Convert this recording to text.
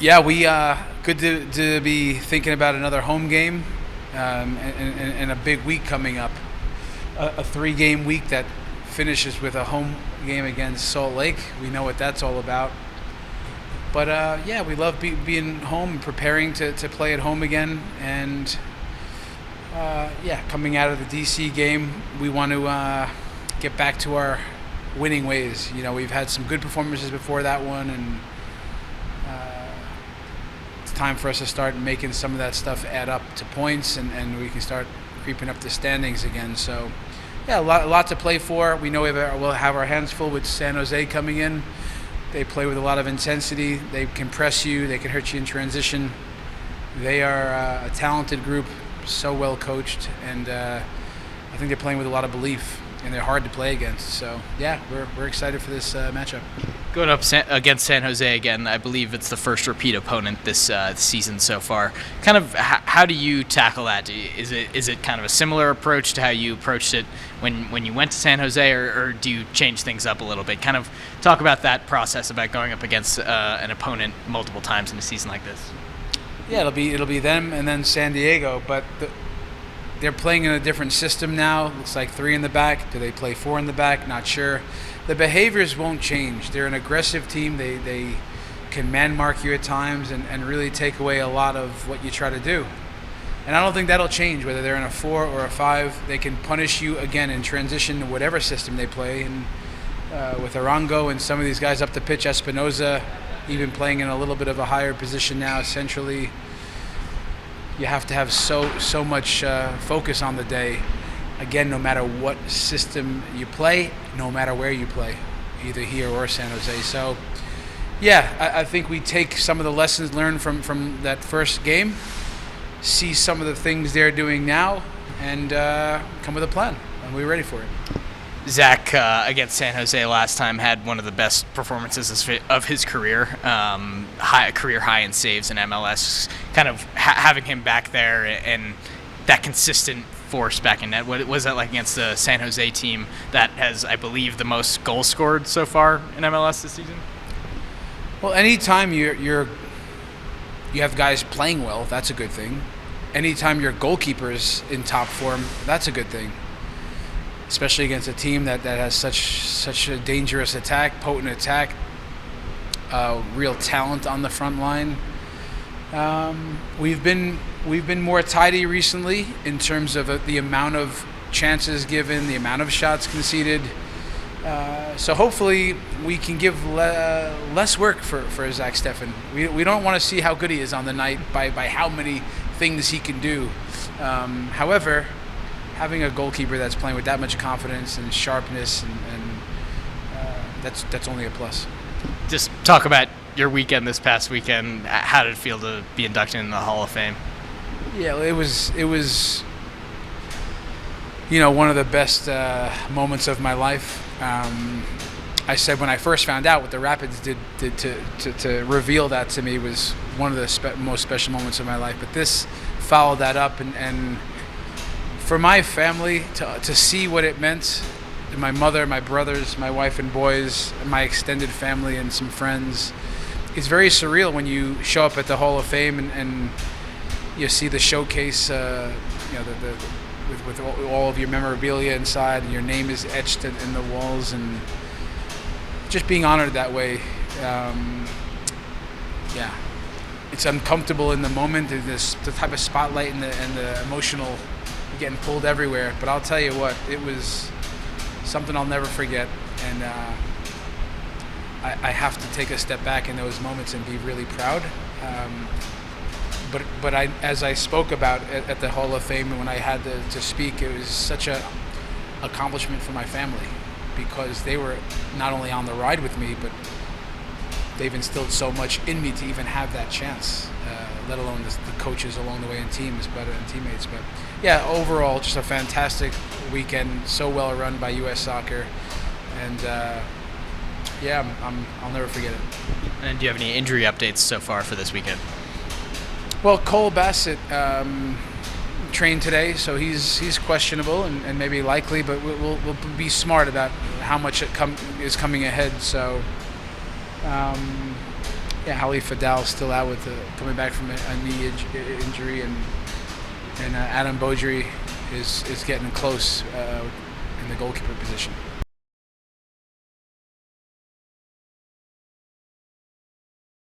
Yeah, we good to be thinking about another home game and a big week coming up. A 3-game week that finishes with a home game against Salt Lake. We know what that's all about. But yeah, we love being home and preparing to play at home again. And yeah, coming out of the DC game, we want to get back to our winning ways. You know, we've had some good performances before that one, and it's time for us to start making some of that stuff add up to points, and we can start creeping up the standings again. So yeah, a lot to play for. We know we'll have our hands full with San Jose coming in. They play with a lot of intensity. They can press you. They can hurt you in transition. They are a talented group, so well coached, and I think they're playing with a lot of belief, and they're hard to play against. So yeah, we're excited for this matchup. Going up against San Jose again, I believe it's the first repeat opponent this season so far. Kind of, how do you tackle that? Is it kind of a similar approach to how you approached it when you went to San Jose, or do you change things up a little bit? Kind of talk about that process about going up against an opponent multiple times in a season like this. Yeah, it'll be them and then San Diego, but they're playing in a different system now. Looks like 3 in the back. Do they play 4 in the back? Not sure. The behaviors won't change. They're an aggressive team. They can man mark you at times and really take away a lot of what you try to do. And I don't think that'll change, whether they're in a 4 or a 5. They can punish you again in transition to whatever system they play. And with Arango and some of these guys up the pitch, Espinoza, even playing in a little bit of a higher position now centrally, you have to have so much focus on the day. Again, no matter what system you play, no matter where you play, either here or San Jose. So, yeah, I think we take some of the lessons learned from that first game, see some of the things they're doing now, and come with a plan. And we're ready for it. Zach, against San Jose last time, had one of the best performances of his career, career high in saves in MLS. Kind of having him back there and that consistent force back in net. What was that like against the San Jose team that has, I believe, the most goals scored so far in MLS this season? Well, anytime you have guys playing well, that's a good thing. Anytime your goalkeeper's in top form, that's a good thing. Especially against a team that has such a dangerous attack, potent attack, real talent on the front line. We've been more tidy recently in terms of the amount of chances given, the amount of shots conceded. So hopefully we can give less work for Zach Steffen. We don't want to see how good he is on the night by how many things he can do. However, having a goalkeeper that's playing with that much confidence and sharpness, and that's only a plus. Just talk about your weekend this past weekend. How did it feel to be inducted in the Hall of Fame? Yeah, it was one of the best moments of my life. I said when I first found out what the Rapids did to reveal that to me was one of the most special moments of my life. But this followed that up, and for my family to see what it meant, my mother, my brothers, my wife and boys, my extended family and some friends, it's very surreal when you show up at the Hall of Fame and you see the showcase, with all of your memorabilia inside, and your name is etched in the walls, and just being honored that way. Yeah, it's uncomfortable in the moment. There's the type of spotlight and the emotional getting pulled everywhere. But I'll tell you what, it was something I'll never forget, and I have to take a step back in those moments and be really proud. But as I spoke about at the Hall of Fame, and when I had to speak, it was such a accomplishment for my family, because they were not only on the ride with me, but they've instilled so much in me to even have that chance, let alone the coaches along the way and teammates. But yeah, overall, just a fantastic weekend, so well run by U.S. Soccer, and yeah, I'll never forget it. And do you have any injury updates so far for this weekend? Well, Cole Bassett trained today, so he's questionable and maybe likely, but we'll be smart about how much is coming ahead. So Yeah, Ali Fadal's still out with coming back from a knee injury, and Adam Beaudry is getting close in the goalkeeper position.